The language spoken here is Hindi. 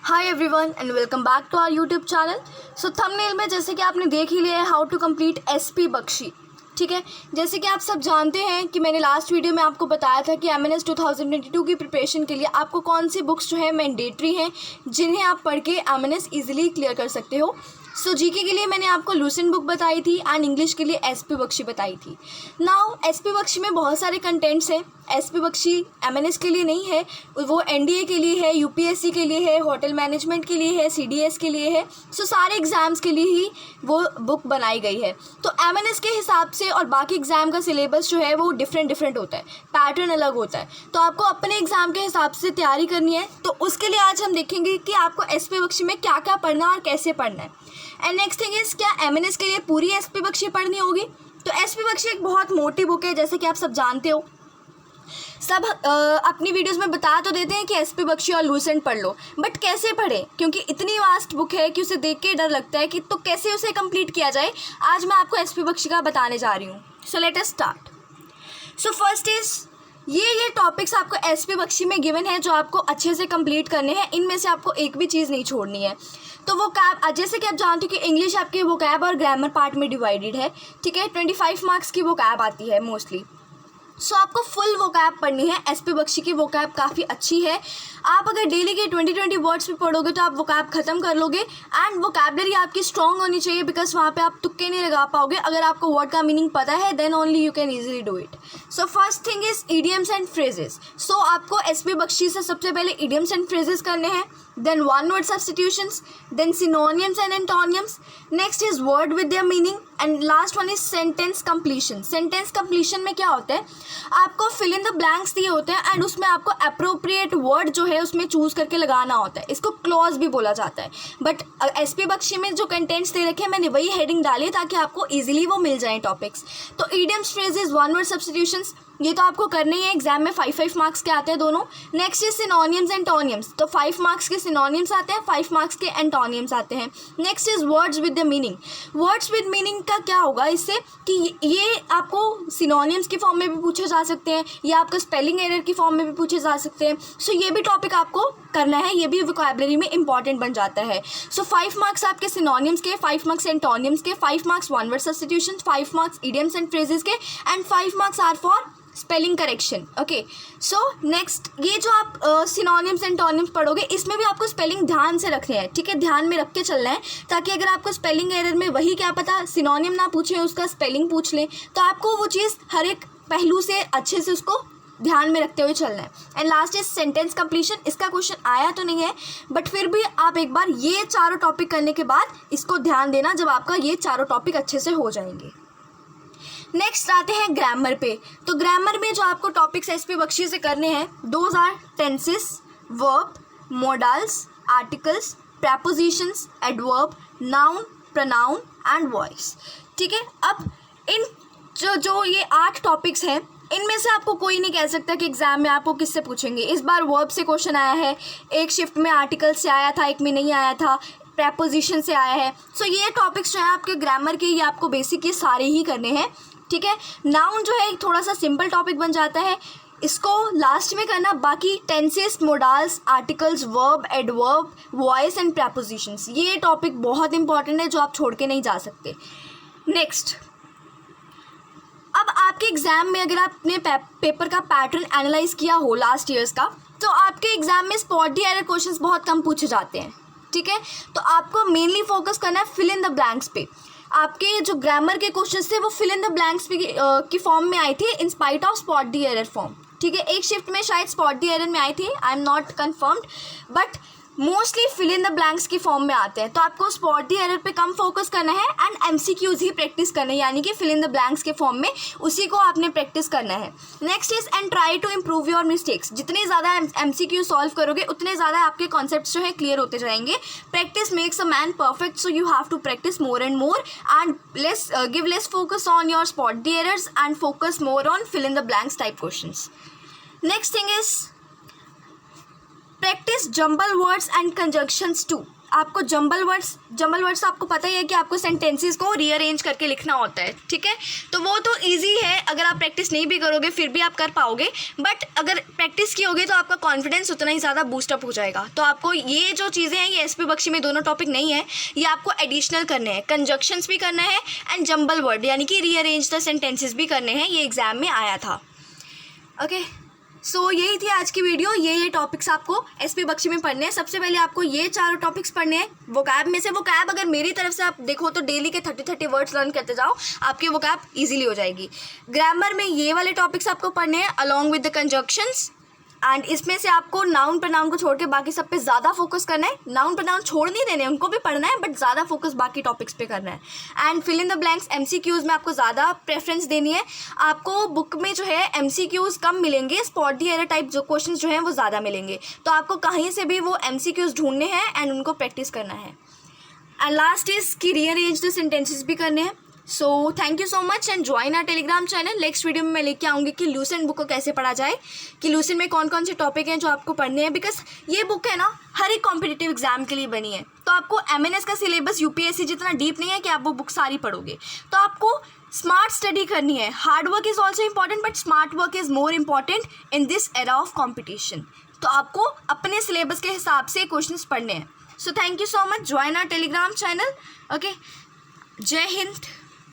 Hi everyone and welcome back to our YouTube channel. So thumbnail में जैसे कि आपने देख ही लिया है how to complete SP Bakshi. ठीक है, जैसे कि आप सब जानते हैं कि मैंने लास्ट वीडियो में आपको बताया था कि एमएनएस 2022 की प्रिपरेशन के लिए आपको कौन सी बुक्स जो है मैंडेटरी हैं जिन्हें आप पढ़ के एमएनएस ईजिली क्लियर कर सकते हो। सो जीके के लिए मैंने आपको लूसेंट बुक बताई थी एंड इंग्लिश के लिए एसपी बख्शी बताई थी। नाउ एसपी बख्शी में बहुत सारे कंटेंट्स हैं। एसपी बख्शी एमएनएस के लिए नहीं है, वो एनडीए के लिए है, यूपीएससी के लिए है, होटल मैनेजमेंट के लिए है, सीडीएस के लिए है। सो सारे एग्ज़ाम्स के लिए ही वो बुक बनाई गई है। तो एमएनएस के हिसाब से और बाकी एग्ज़ाम का सिलेबस जो है वो डिफरेंट होता है, पैटर्न अलग होता है। तो आपको अपने एग्ज़ाम के हिसाब से तैयारी करनी है। तो उसके लिए आज हम देखेंगे कि आपको एसपी बख्शी में क्या क्या पढ़ना है और कैसे पढ़ना है। एंड नेक्स्ट थिंग इज़, क्या एमएनएस के लिए पूरी एसपी बख्शी पढ़नी होगी? तो एसपी बख्शी एक बहुत मोटी बुक है, जैसे कि आप सब जानते हो। सब अपनी वीडियोस में बता तो देते हैं कि एसपी बख्शी और लूसेंट पढ़ लो, बट कैसे पढ़ें? क्योंकि इतनी वास्ट बुक है कि उसे देख के डर लगता है कि तो कैसे उसे कंप्लीट किया जाए। आज मैं आपको एसपी बख्शी का बताने जा रही हूँ। So let us start. So first is, ये टॉपिक्स आपको एसपी बख्शी में गिवन है जो आपको अच्छे से कंप्लीट करने हैं। इनमें से आपको एक भी चीज़ नहीं छोड़नी है। तो वो कैब, जैसे कि आप जानते हो कि इंग्लिश आपके वो कैब और ग्रामर पार्ट में डिवाइडेड है। ठीक है, 25 मार्क्स की वो कैब आती है मोस्टली। सो आपको फुल वोकैब पढ़नी है। एसपी बख्शी की वोकैब काफ़ी अच्छी है। आप अगर डेली के 20 वर्ड्स भी पढ़ोगे तो आप वोकैब ख़त्म कर लोगे। एंड वोकैबलरी आपकी स्ट्रॉन्ग होनी चाहिए, बिकॉज वहाँ पे आप तुक्के नहीं लगा पाओगे। अगर आपको वर्ड का मीनिंग पता है then only you can easily do it. So first thing is idioms and phrases. So आपको एसपी बख्शी से सबसे पहले इडियम्स एंड फ्रेजेस करने हैं, then one word substitutions, then synonyms and antonyms, next is word with their meaning, and last one is sentence completion. sentence completion में क्या होता है, आपको fill in the blanks दिए होते हैं एंड उसमें आपको appropriate word जो है उसमें चूज़ करके लगाना होता है। इसको क्लॉज भी बोला जाता है। बट एसपी बख्शी में जो कंटेंट्स दे रखे हैं मैंने वही हेडिंग डाली है ताकि आपको ईजिली वो मिल जाए टॉपिक्स। तो idioms, phrases, one word substitutions, ये तो आपको करने ही है। एग्जाम में 5 मार्क्स के आते हैं दोनों। नेक्स्ट इज सिनोनियम्स एंटोनियम्स, तो 5 मार्क्स के सिनोनियम्स आते हैं, 5 मार्क्स के एंटोनियम्स आते हैं। Next is words with the meaning. Words with meaning का क्या होगा इससे कि ये आपको सिनोनियम्स की फॉर्म में भी पूछे जा सकते हैं या आपको स्पेलिंग एरर की फॉर्म में भी पूछे जा सकते हैं। सो ये भी टॉपिक आपको करना है, ये भी वोकैबुलरी में इंपॉर्टेंट बन जाता है। सो 5 मार्क्स आपके सिनोनियम्स के, 5 मार्क्स एंटोनियम्स के, 5 marks one word substitution, 5 marks idioms and phrases के, and 5 marks are for spelling correction. Okay, so next, ये जो आप सिनोनिम्स एंटोनिम्स पढ़ोगे इसमें भी आपको स्पेलिंग ध्यान से रखने हैं। ठीक है, ध्यान में रख के चलना है ताकि अगर आपको स्पेलिंग एरर में वही क्या पता सिनोनिम ना पूछे उसका स्पेलिंग पूछ लें, तो आपको वो चीज़ हर एक पहलू से अच्छे से उसको ध्यान में रखते हुए चलना है। And last is sentence completion. इसका क्वेश्चन आया तो नहीं है, बट फिर भी आप एक बार ये चारों टॉपिक करने के बाद इसको ध्यान देना जब आपका ये चारों टॉपिक अच्छे से हो जाएंगे। नेक्स्ट आते हैं ग्रामर पे। तो ग्रामर में जो आपको टॉपिक्स एसपी बख्शी से करने हैं, those are tenses, verb, modals, articles, prepositions, adverb, noun, pronoun and voice. ठीक है, अब इन जो ये 8 टॉपिक्स हैं इनमें से आपको कोई नहीं कह सकता कि एग्जाम में आपको किससे पूछेंगे। इस बार वर्ब से क्वेश्चन आया है, एक शिफ्ट में आर्टिकल से आया था, एक में नहीं आया था, प्रेपोजिशन से आया है। सो ये टॉपिक्स जो हैं आपके ग्रामर के, ये आपको बेसिक ये सारे ही करने हैं। ठीक है, नाउन जो है थोड़ा सा सिंपल टॉपिक बन जाता है, इसको लास्ट में करना। बाकी tenses, modals, articles, verb, adverb, voice and prepositions, ये टॉपिक बहुत इंपॉर्टेंट है जो आप छोड़ के नहीं जा सकते। नेक्स्ट, अब आपके एग्ज़ाम में अगर आपने पेपर का पैटर्न एनालाइज किया हो लास्ट ईयर्स का, तो आपके एग्ज़ाम में स्पॉट दी एरर क्वेश्चंस बहुत कम पूछे जाते हैं। ठीक है, तो आपको मेनली फोकस करना है फिल इन द ब्लैंक्स पे। आपके जो ग्रामर के क्वेश्चंस थे वो फिल इन द ब्लैंक्स की फॉर्म में आए थे in spite of spot the error form. ठीक है, एक शिफ्ट में शायद स्पॉट दी एरर में आए थे, I am not confirmed, but mostly fill in the blanks की फॉर्म में आते हैं। तो आपको स्पॉट दी एरर पे कम फोकस करना है एंड एमसीक्यूज ही प्रैक्टिस करना है, यानी कि फिल इन द ब्लैंक्स के फॉर्म में उसी को आपने प्रैक्टिस करना है। Next is and try to improve your mistakes. जितने ज़्यादा एमसीक्यू सॉल्व करोगे उतने ज़्यादा आपके कॉन्सेप्ट्स जो है क्लियर होते जाएंगे। Practice makes a man perfect, so you have to practice more and more and give less focus on your spot the errors and focus more on fill in the blanks type questions. Next thing is practice jumble words and conjunctions too. आपको जंबल वर्ड्स आपको पता ही है कि आपको सेंटेंसेस को रीअरेंज करके लिखना होता है, ठीक है। तो वो तो इजी है, अगर आप प्रैक्टिस नहीं भी करोगे फिर भी आप कर पाओगे, बट अगर प्रैक्टिस की होगी तो आपका कॉन्फिडेंस उतना ही ज़्यादा बूस्टअप हो जाएगा। तो आपको ये जो चीज़ें हैं, ये एसपी बख्शी में दोनों टॉपिक नहीं है, ये आपको एडिशनल करने हैं। कंजक्शंस भी करना है एंड जंबल वर्ड यानी कि रीअरेंज द सेंटेंसेस भी करने हैं, ये एग्जाम में आया था। ओके, सो यही थी आज की वीडियो। ये टॉपिक्स आपको एसपी बख्शी में पढ़ने हैं। सबसे पहले आपको ये चारों टॉपिक्स पढ़ने हैं। वोकैब में से वोकैब अगर मेरी तरफ से आप देखो तो डेली के 30 वर्ड्स लर्न करते जाओ, आपके वोकैब इजीली हो जाएगी। ग्रामर में ये वाले टॉपिक्स आपको पढ़ने हैं along with the conjunctions, and इसमें से आपको नाउन प्रनाउन को छोड़ के बाकी सब पे ज़्यादा फोकस करना है। नाउन प्रनाउन छोड़ नहीं देने, उनको भी पढ़ना है, बट ज़्यादा फोकस बाकी टॉपिक्स पे करना है। And fill in the blanks MCQs में आपको ज़्यादा प्रेफरेंस देनी है। आपको बुक में जो है MCQs कम मिलेंगे, स्पॉट दी एरर टाइप जो क्वेश्चन जो हैं वो ज़्यादा मिलेंगे। तो आपको कहीं से भी वो MCQs ढूंढने हैं एंड उनको प्रैक्टिस करना है। एंड लास्ट इज़ की रीअरेंज द सेंटेंसेस भी करने हैं। So thank you so much and join our Telegram channel. Next video में मैं लेके आऊँगी कि लूसेंट बुक को कैसे पढ़ा जाए, कि लूसेंट में कौन कौन से टॉपिक हैं जो आपको पढ़ने हैं, बिकॉज ये बुक है ना हर एक कॉम्पिटिटिव एग्जाम के लिए बनी है। तो आपको MNS का सिलेबस UPSC जितना डीप नहीं है कि आप वो बुक सारी पढ़ोगे। तो आपको स्मार्ट स्टडी करनी है। Hard work is also important, but smart work is more important in this era of competition. तो आपको अपने सिलेबस के हिसाब से क्वेश्चंस पढ़ने हैं। So thank you so much, join our Telegram channel. Okay, जय हिंद।